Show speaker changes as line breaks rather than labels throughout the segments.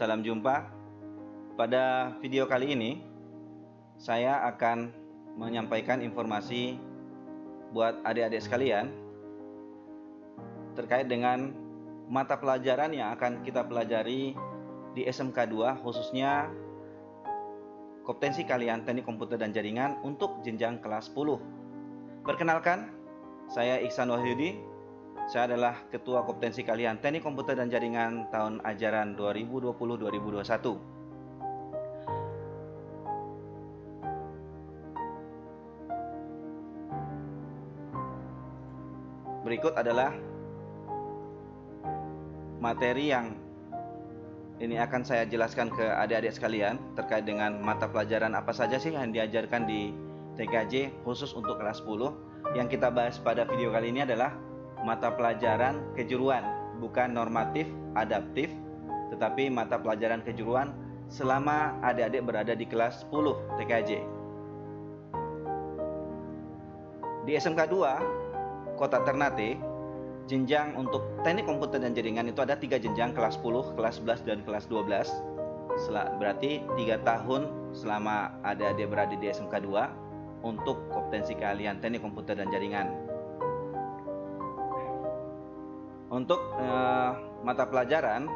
salam jumpa. Pada video kali ini, saya akan menyampaikan informasi buat adik-adik sekalian terkait dengan mata pelajaran yang akan kita pelajari di SMK 2, khususnya kompetensi kalian Teknik Komputer dan Jaringan untuk jenjang kelas 10. Perkenalkan, saya Iksan Wahyudi. Saya adalah Ketua Kompetensi Kalian Teknik Komputer dan Jaringan tahun ajaran 2020-2021. Berikut adalah materi yang ini akan saya jelaskan ke adik-adik sekalian terkait dengan mata pelajaran apa saja sih yang diajarkan di TKJ khusus untuk kelas 10. Yang kita bahas pada video kali ini adalah mata pelajaran kejuruan, bukan normatif adaptif, tetapi mata pelajaran kejuruan selama adik-adik berada di kelas 10 TKJ. Di SMK 2 Kota Ternate, jenjang untuk Teknik Komputer dan Jaringan itu ada 3 jenjang, kelas 10, kelas 11, dan kelas 12. Berarti 3 tahun selama adik-adik berada di SMK 2 untuk kompetensi keahlian Teknik Komputer dan Jaringan. Untuk mata pelajaran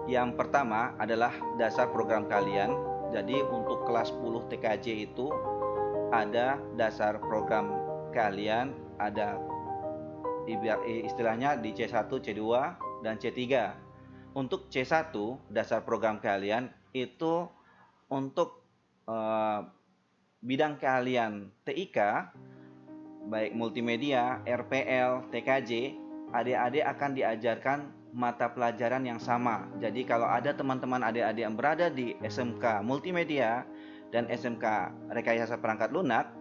yang pertama adalah dasar program kalian. Jadi untuk kelas 10 TKJ itu ada dasar program kalian, ada istilahnya di C1, C2, dan C3. Untuk C1 dasar program kalian itu untuk bidang keahlian TIK, baik multimedia, RPL, TKJ, adik-adik akan diajarkan mata pelajaran yang sama. Jadi kalau ada teman-teman adik-adik yang berada di SMK Multimedia dan SMK Rekayasa Perangkat Lunak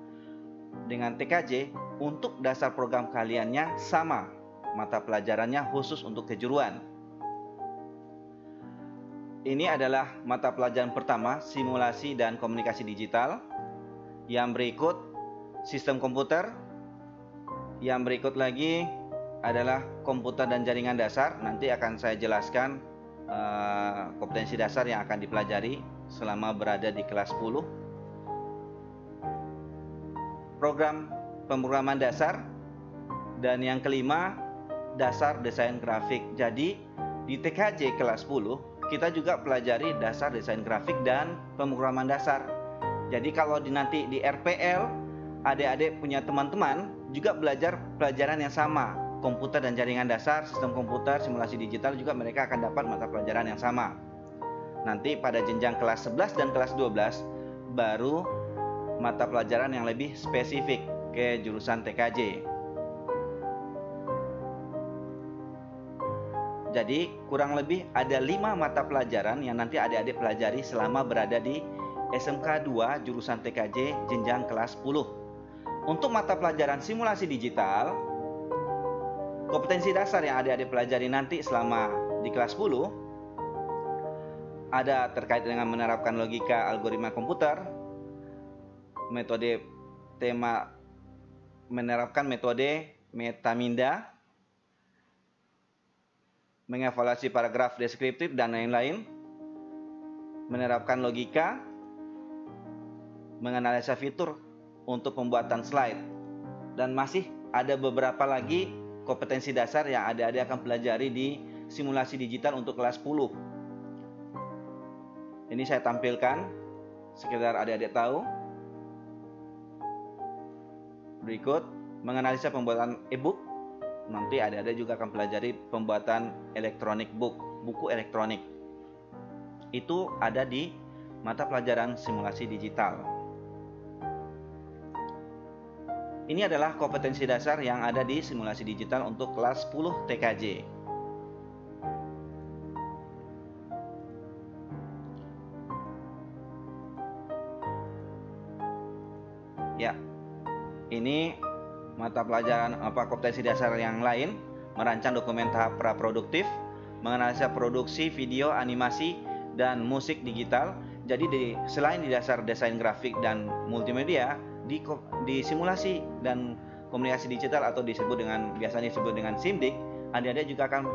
dengan TKJ, untuk dasar program kaliannya sama. Mata pelajarannya khusus untuk kejuruan. Ini adalah mata pelajaran pertama, simulasi dan komunikasi digital. Yang berikut, sistem komputer. Yang berikut lagi adalah komputer dan jaringan dasar. Nanti akan saya jelaskan kompetensi dasar yang akan dipelajari selama berada di kelas 10. Program pemrograman dasar. Dan yang kelima, dasar desain grafik. Jadi di TKJ kelas 10 kita juga pelajari dasar desain grafik dan pemrograman dasar. Jadi kalau nanti di RPL adik-adik punya teman-teman juga belajar pelajaran yang sama, komputer dan jaringan dasar, sistem komputer, simulasi digital, juga mereka akan dapat mata pelajaran yang sama. Nanti pada jenjang kelas 11 dan kelas 12 baru mata pelajaran yang lebih spesifik ke jurusan TKJ. Jadi kurang lebih ada 5 mata pelajaran yang nanti adik-adik pelajari selama berada di SMK 2 jurusan TKJ jenjang kelas 10. Untuk mata pelajaran simulasi digital, kompetensi dasar yang adik-adik pelajari nanti selama di kelas 10 ada terkait dengan menerapkan logika algoritma komputer, menerapkan metode metaminda, mengevaluasi paragraf deskriptif, dan lain-lain, menerapkan logika, menganalisa fitur untuk pembuatan slide, dan masih ada beberapa lagi kompetensi dasar yang adik-adik akan pelajari di simulasi digital untuk kelas 10. Ini saya tampilkan sekedar adik-adik tahu. Berikut, menganalisa pembuatan e-book. Nanti adik-adik juga akan pelajari pembuatan electronic book, buku elektronik. Itu ada di mata pelajaran simulasi digital. Ini adalah kompetensi dasar yang ada di simulasi digital untuk kelas 10 TKJ. Ya, ini mata pelajaran kompetensi dasar yang lain, merancang dokumen tahap praproduktif, menganalisa produksi video, animasi, dan musik digital. Jadi selain di dasar desain grafik dan multimedia, di simulasi dan komunikasi digital atau biasanya disebut dengan SIMDIK, adik-adik juga akan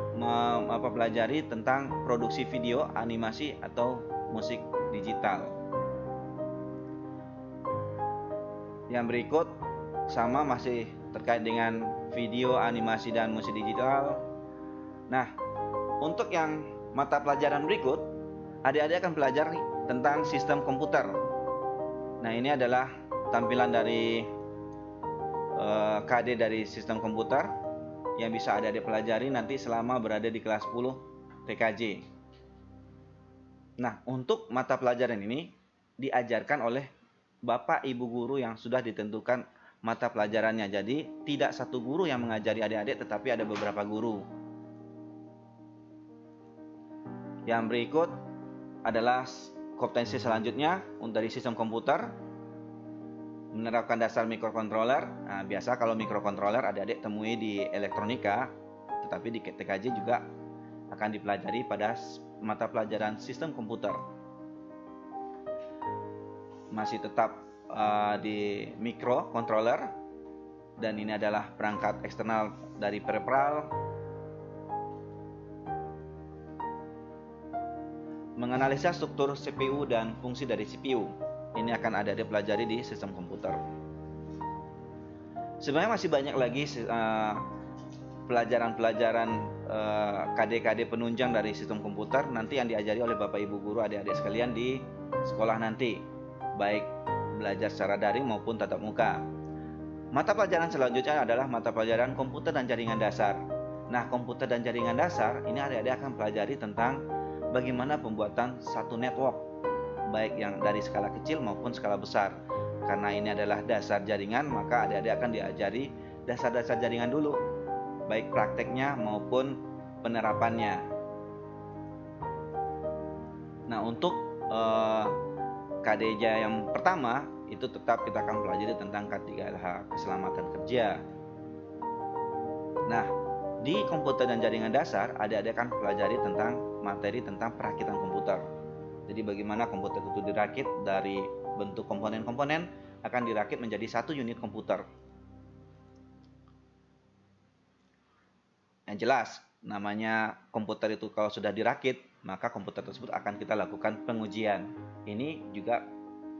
mempelajari tentang produksi video, animasi, atau musik digital. Yang berikut sama masih terkait dengan video, animasi, dan musik digital. Nah, untuk yang mata pelajaran berikut, adik-adik akan belajar tentang sistem komputer. Nah, ini adalah tampilan dari KD dari sistem komputer yang bisa adik-adik pelajari nanti selama berada di kelas 10 TKJ. Nah, untuk mata pelajaran ini diajarkan oleh Bapak Ibu guru yang sudah ditentukan mata pelajarannya. Jadi, tidak satu guru yang mengajari adik-adik, tetapi ada beberapa guru. Yang berikut adalah kompetensi selanjutnya dari sistem komputer. Menerapkan dasar mikrokontroler. Nah, biasa kalau mikrokontroler adik-adik temui di elektronika, tetapi di TKJ juga akan dipelajari pada mata pelajaran sistem komputer. Masih tetap di mikrokontroler, dan ini adalah perangkat eksternal dari peripheral. Menganalisa struktur CPU dan fungsi dari CPU. Ini akan adik-adik pelajari di sistem komputer. Sebenarnya masih banyak lagi pelajaran-pelajaran KD-KD penunjang dari sistem komputer nanti yang diajari oleh Bapak Ibu guru adik-adik sekalian di sekolah nanti, baik belajar secara daring maupun tatap muka. Mata pelajaran selanjutnya adalah mata pelajaran komputer dan jaringan dasar. Nah, komputer dan jaringan dasar ini adik-adik akan pelajari tentang bagaimana pembuatan satu network, baik yang dari skala kecil maupun skala besar. Karena ini adalah dasar jaringan, maka adik-adik akan diajari dasar-dasar jaringan dulu, baik prakteknya maupun penerapannya. Nah, untuk KDJ yang pertama itu tetap kita akan pelajari tentang K3H, keselamatan kerja. Nah, di komputer dan jaringan dasar adik-adik akan pelajari tentang materi tentang perakitan komputer. Jadi bagaimana komputer itu dirakit, dari bentuk komponen-komponen akan dirakit menjadi satu unit komputer. Yang jelas, namanya komputer itu kalau sudah dirakit, maka komputer tersebut akan kita lakukan pengujian. Ini juga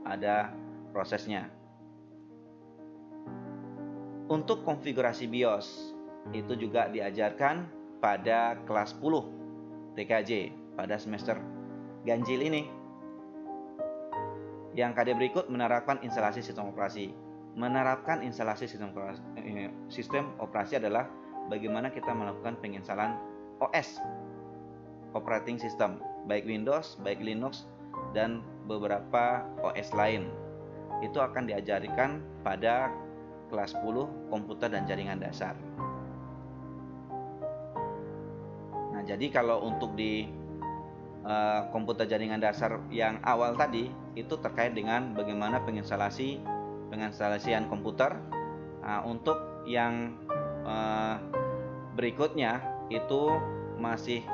ada prosesnya. Untuk konfigurasi BIOS, itu juga diajarkan pada kelas 10 TKJ pada semester ganjil ini. Yang KD berikut menerapkan instalasi sistem operasi. Menerapkan instalasi sistem operasi adalah bagaimana kita melakukan penginstalan OS, operating system, baik Windows, baik Linux, dan beberapa OS lain. Itu akan diajarkan pada kelas 10 komputer dan jaringan dasar. Nah, jadi kalau untuk di komputer jaringan dasar yang awal tadi itu terkait dengan bagaimana penginstalasian komputer. Nah, untuk yang berikutnya itu masih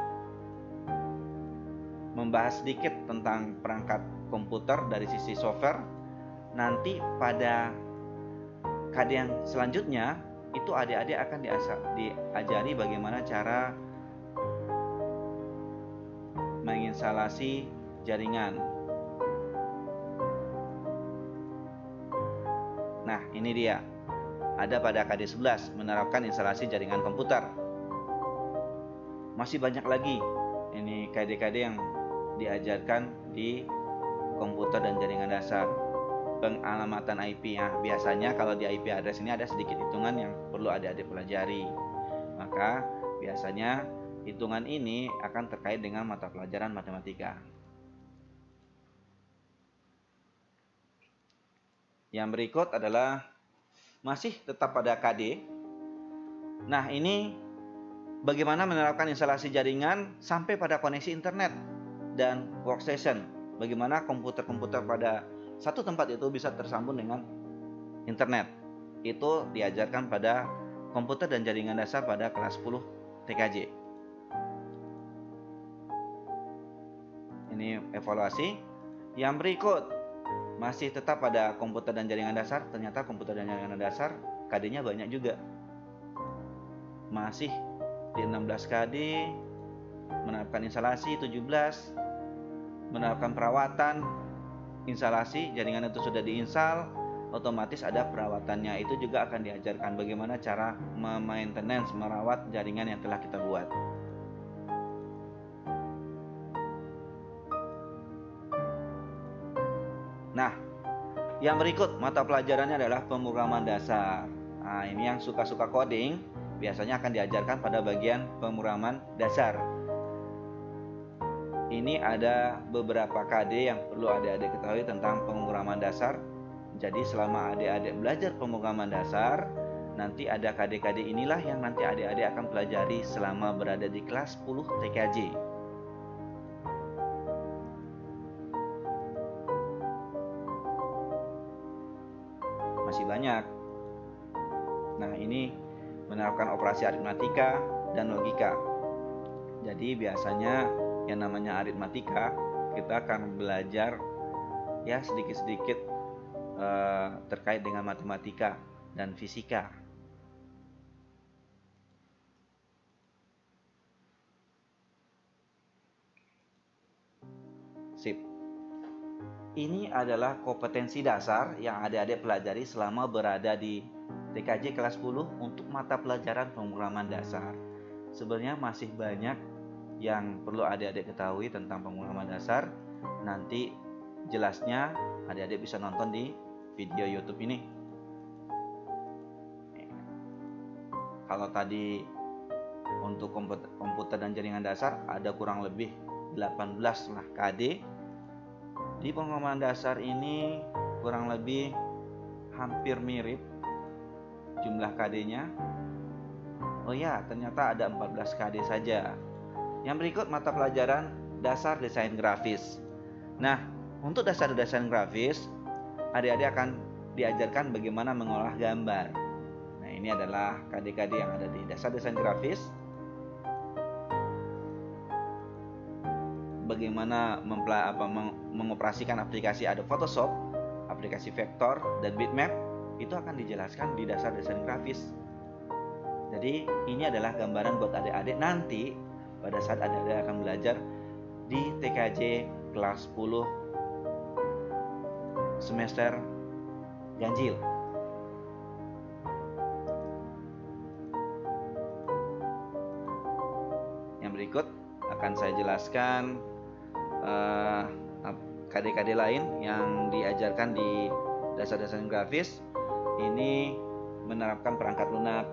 membahas sedikit tentang perangkat komputer dari sisi software. Nanti pada KD yang selanjutnya itu adik-adik akan diajari bagaimana cara menginstalasi jaringan. Nah, ini dia. Ada pada KD 11 menerapkan instalasi jaringan komputer. Masih banyak lagi ini KD-KD yang diajarkan di komputer dan jaringan dasar. Pengalamatan IP. Nah, biasanya kalau di IP address ini ada sedikit hitungan yang perlu adik-adik pelajari. Maka biasanya hitungan ini akan terkait dengan mata pelajaran matematika. Yang berikut adalah masih tetap pada KD. Nah, ini bagaimana menerapkan instalasi jaringan sampai pada koneksi internet dan workstation. Bagaimana komputer-komputer pada satu tempat itu bisa tersambung dengan internet. Itu diajarkan pada komputer dan jaringan dasar pada kelas 10 TKJ. Ini evaluasi. Yang berikut masih tetap pada komputer dan jaringan dasar. Ternyata komputer dan jaringan dasar KD-nya banyak juga. Masih di 16 KD, menerapkan instalasi 17, menerapkan perawatan, instalasi, jaringan itu sudah diinstal, otomatis ada perawatannya. Itu juga akan diajarkan bagaimana cara maintenance, merawat jaringan yang telah kita buat. Nah, yang berikut mata pelajarannya adalah pemrograman dasar. Nah, ini yang suka-suka coding biasanya akan diajarkan pada bagian pemrograman dasar. Ini ada beberapa KD yang perlu adik-adik ketahui tentang pemrograman dasar. Jadi selama adik-adik belajar pemrograman dasar, nanti ada KD-KD inilah yang nanti adik-adik akan pelajari selama berada di kelas 10 TKJ. Masih banyak. Nah, ini menerapkan operasi aritmatika dan logika. Jadi biasanya yang namanya aritmatika kita akan belajar ya sedikit-sedikit terkait dengan matematika dan fisika. Sip. Ini adalah kompetensi dasar yang adik-adik pelajari selama berada di TKJ kelas 10 untuk mata pelajaran pemrograman dasar. Sebenarnya masih banyak yang perlu adik-adik ketahui tentang pemrograman dasar. Nanti jelasnya adik-adik bisa nonton di video YouTube ini. Kalau tadi untuk komputer dan jaringan dasar ada kurang lebih 18 lah KD. Di pemrograman dasar ini kurang lebih hampir mirip jumlah KD-nya. Oh ya, ternyata ada 14 KD saja. Yang berikut mata pelajaran dasar desain grafis. Nah, untuk dasar desain grafis, adik-adik akan diajarkan bagaimana mengolah gambar. Nah, ini adalah KD-KD yang ada di dasar desain grafis. Bagaimana mengoperasikan aplikasi Adobe Photoshop, aplikasi vektor, dan bitmap, itu akan dijelaskan di dasar desain grafis. Jadi ini adalah gambaran buat adik-adik nanti pada saat adik-adik akan belajar di TKJ kelas 10 semester ganjil. Yang berikut akan saya jelaskan KD-KD lain yang diajarkan di dasar desain grafis. Ini menerapkan perangkat lunak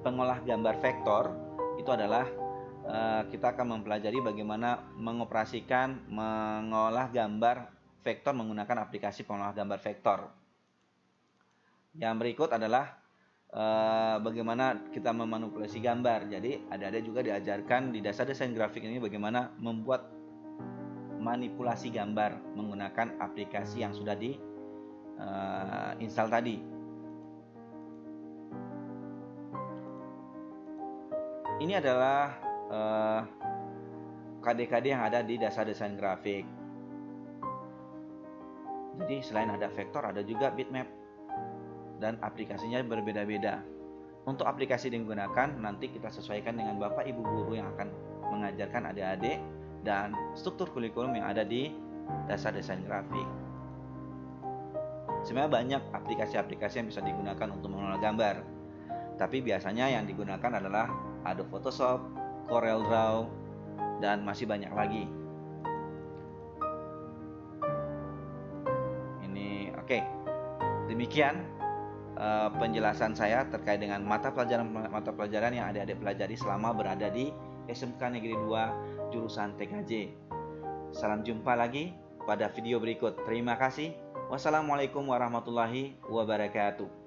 pengolah gambar vektor. Itu adalah kita akan mempelajari bagaimana mengolah gambar vektor menggunakan aplikasi pengolah gambar vektor. Yang berikut adalah bagaimana kita memanipulasi gambar. Jadi adik-adik juga diajarkan di dasar desain grafik ini bagaimana membuat manipulasi gambar menggunakan aplikasi yang sudah di install tadi. Ini adalah KD-KD yang ada di dasar desain grafik. Jadi selain ada vektor, ada juga bitmap dan aplikasinya berbeda-beda. Untuk aplikasi yang digunakan nanti kita sesuaikan dengan Bapak Ibu guru yang akan mengajarkan adik-adik dan struktur kurikulum yang ada di dasar desain grafik. Sebenarnya banyak aplikasi-aplikasi yang bisa digunakan untuk mengolah gambar. Tapi biasanya yang digunakan adalah Adobe Photoshop, Corel Draw, dan masih banyak lagi. Ini oke. Demikian penjelasan saya terkait dengan mata pelajaran yang adik-adik pelajari selama berada di SMK Negeri 2 jurusan TKJ. Salam jumpa lagi pada video berikut. Terima kasih. Wassalamualaikum warahmatullahi wabarakatuh.